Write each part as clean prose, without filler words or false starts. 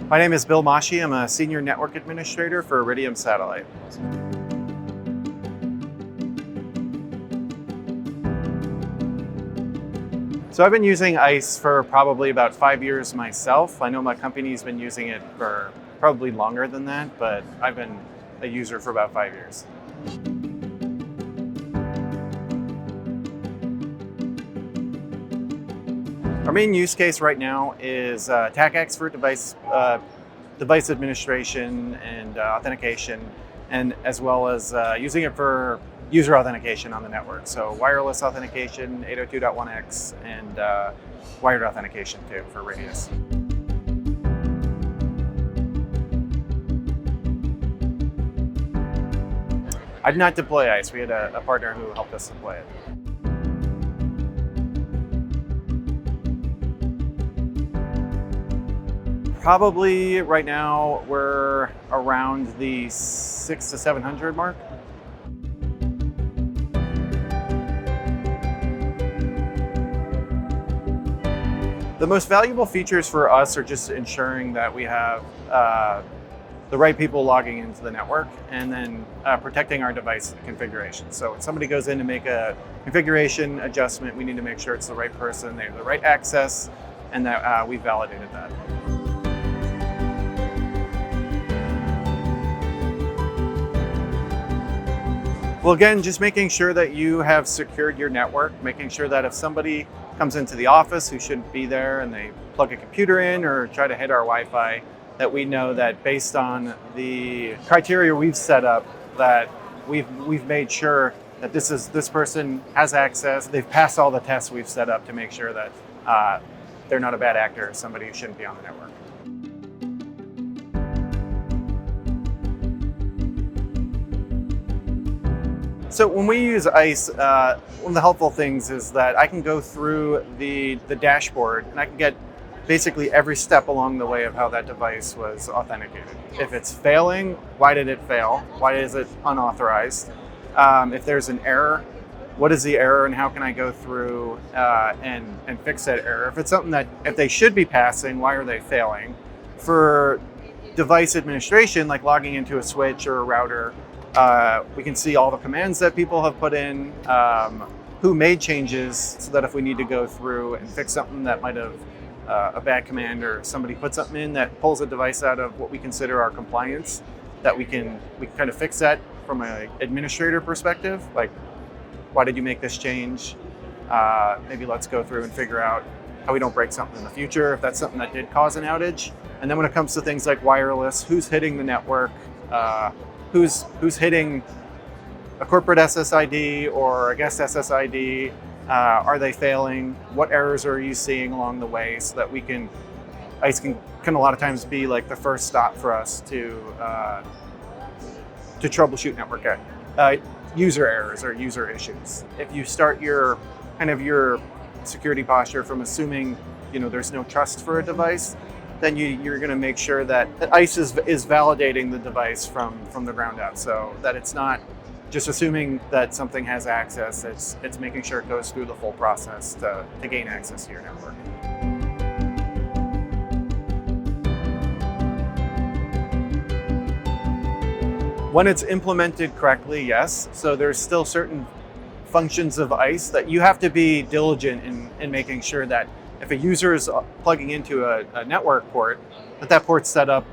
My name is Bill Masci. I'm a senior network administrator for Iridium Satellite. So I've been using ISE for probably about 5 years myself. I know my company's been using it for probably longer than that, but I've been a user for about 5 years. Our main use case right now is attack expert device administration and authentication, and as well as using it for user authentication on the network. So wireless authentication, 802.1x, and wired authentication too for radius. I did not deploy ISE. We had a partner who helped us deploy it. Probably right now we're around the 600 to 700 mark. The most valuable features for us are just ensuring that we have the right people logging into the network, and then protecting our device configuration. So when somebody goes in to make a configuration adjustment, we need to make sure it's the right person, they have the right access, and that we've validated that. Well, again, just making sure that you have secured your network, making sure that if somebody comes into the office who shouldn't be there and they plug a computer in or try to hit our Wi-Fi, that we know that based on the criteria we've set up, that we've made sure that this person has access. They've passed all the tests we've set up to make sure that they're not a bad actor, somebody who shouldn't be on the network. So when we use ISE, one of the helpful things is that I can go through the dashboard and I can get basically every step along the way of how that device was authenticated. If it's failing, why did it fail? Why is it unauthorized? If there's an error, what is the error and how can I go through and fix that error? If it's something that, if they should be passing, why are they failing? For device administration, like logging into a switch or a router, we can see all the commands that people have put in, who made changes, so that if we need to go through and fix something that might have a bad command, or somebody put something in that pulls a device out of what we consider our compliance, that we can kind of fix that from an administrator perspective. Like, why did you make this change? Maybe let's go through and figure out how we don't break something in the future, if that's something that did cause an outage. And then when it comes to things like wireless, who's hitting the network? Who's hitting a corporate SSID or a guest SSID? Are they failing? What errors are you seeing along the way, so that ISE can a lot of times be like the first stop for us to troubleshoot network user errors or user issues. If you start your security posture from assuming there's no trust for a device, then you're going to make sure that ISE is validating the device from the ground up, so that it's not just assuming that something has access. It's making sure it goes through the full process to gain access to your network. When it's implemented correctly, yes. So there's still certain functions of ISE that you have to be diligent in making sure that if a user is plugging into a network port, that port's set up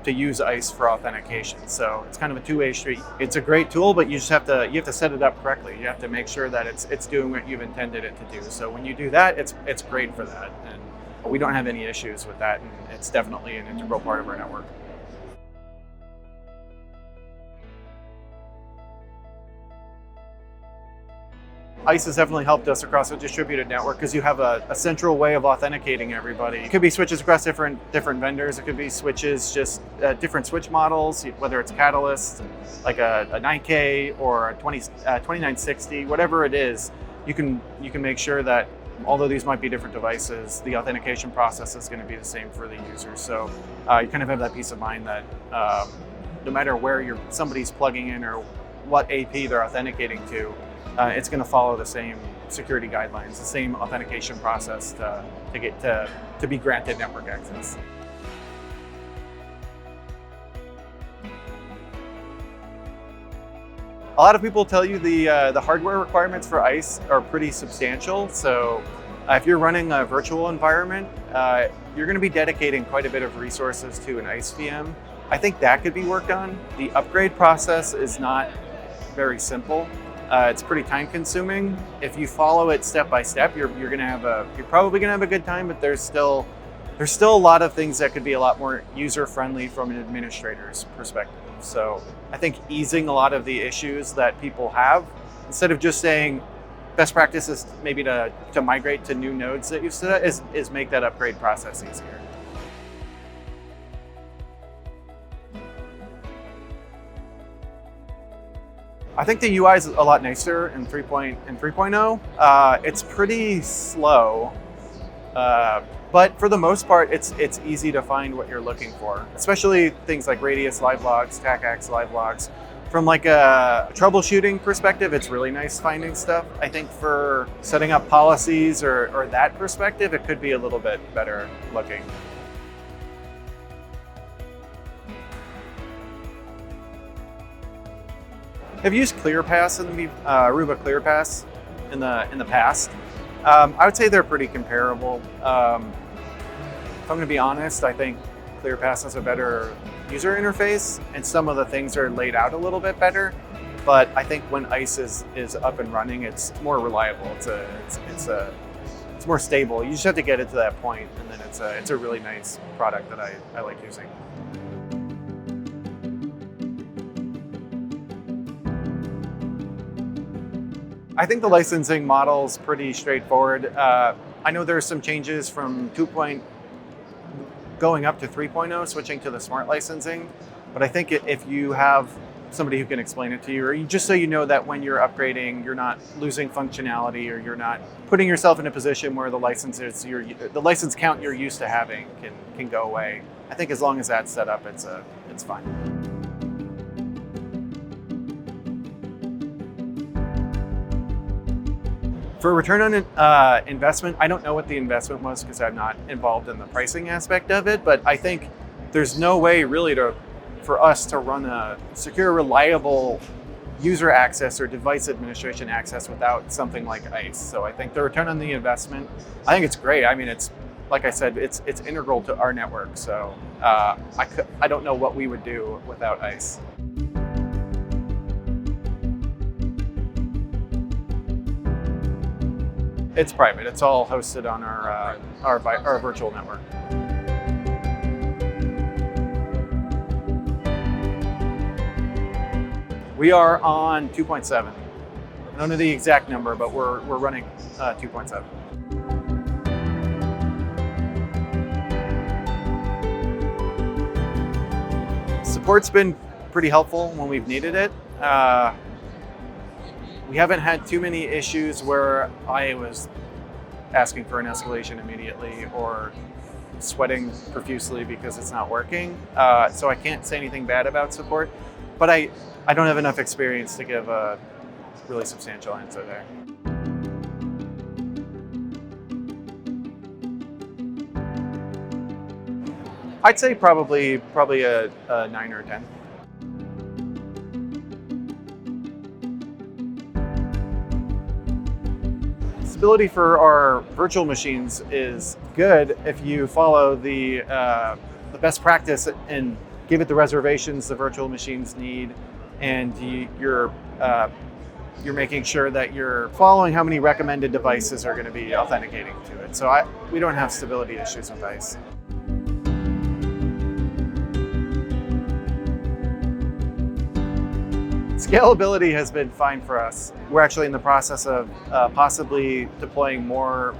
to use ISE for authentication. So it's kind of a two-way street. It's a great tool, but you have to set it up correctly. You have to make sure that it's doing what you've intended it to do. So when you do that, it's great for that, and we don't have any issues with that, and it's definitely an integral part of our network. ISE has definitely helped us across a distributed network, because you have a central way of authenticating everybody. It could be switches across different vendors. It could be switches, just different switch models, whether it's Catalyst, like a 9K or a 2960, whatever it is. You can make sure that although these might be different devices, the authentication process is going to be the same for the user. So you kind of have that peace of mind that no matter where somebody's plugging in or what AP they're authenticating to, it's going to follow the same security guidelines, the same authentication process to be granted network access. A lot of people tell you the hardware requirements for ISE are pretty substantial. So if you're running a virtual environment, you're going to be dedicating quite a bit of resources to an ISE VM. I think that could be worked on. The upgrade process is not very simple. It's pretty time consuming. If you follow it step by step, you're probably gonna have a good time, but there's still a lot of things that could be a lot more user friendly from an administrator's perspective. So I think easing a lot of the issues that people have, instead of just saying best practice is maybe to migrate to new nodes that you've set up, is make that upgrade process easier. I think the UI is a lot nicer in 3.0. It's pretty slow, but for the most part, it's easy to find what you're looking for, especially things like Radius live logs, TACAX live logs. From like a troubleshooting perspective, it's really nice finding stuff. I think for setting up policies or that perspective, it could be a little bit better looking. I've used ClearPass in the Aruba ClearPass in the past. I would say they're pretty comparable. If I'm going to be honest, I think ClearPass has a better user interface, and some of the things are laid out a little bit better. But I think when ISE is up and running, it's more reliable. It's more stable. You just have to get it to that point, and then it's a really nice product that I like using. I think the licensing model is pretty straightforward. I know there's some changes from going up to 3.0, switching to the smart licensing. But I think if you have somebody who can explain it to you, or just so you know that when you're upgrading, you're not losing functionality, or you're not putting yourself in a position where the license count you're used to having can go away. I think as long as that's set up, it's fine. For return on investment, I don't know what the investment was because I'm not involved in the pricing aspect of it, but I think there's no way really for us to run a secure, reliable user access or device administration access without something like ISE. So I think the return on the investment, I think it's great. I mean, it's like I said, it's integral to our network. So I don't know what we would do without ISE. It's private. It's all hosted on our virtual network. We are on 2.7. I don't know the exact number, but we're running 2.7. Support's been pretty helpful when we've needed it. We haven't had too many issues where I was asking for an escalation immediately or sweating profusely because it's not working. So I can't say anything bad about support, but I don't have enough experience to give a really substantial answer there. I'd say probably a 9 or a 10. Stability for our virtual machines is good if you follow the best practice and give it the reservations the virtual machines need, and you're making sure that you're following how many recommended devices are going to be authenticating to it. So we don't have stability issues with ISE. Scalability has been fine for us. We're actually in the process of possibly deploying more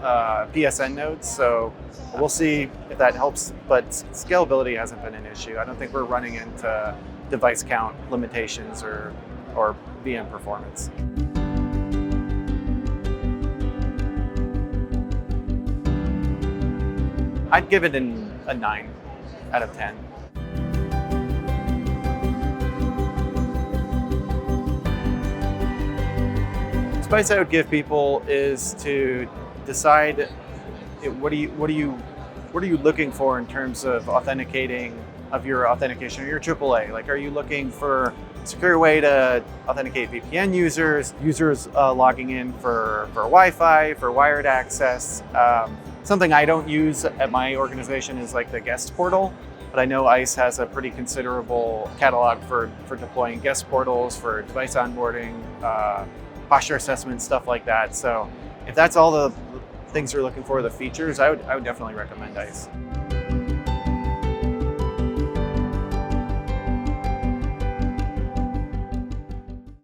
PSN nodes, so we'll see if that helps, but scalability hasn't been an issue. I don't think we're running into device count limitations or VM performance. I'd give it a 9 out of 10. Advice I would give people is to decide what are you looking for in terms of authenticating of your authentication or your AAA. Like, are you looking for a secure way to authenticate VPN users, logging in for Wi-Fi, for wired access? Something I don't use at my organization is like the guest portal, but I know ISE has a pretty considerable catalog for deploying guest portals, for device onboarding, posture assessment, stuff like that. So if that's all the things you're looking for, the features, I would definitely recommend ISE.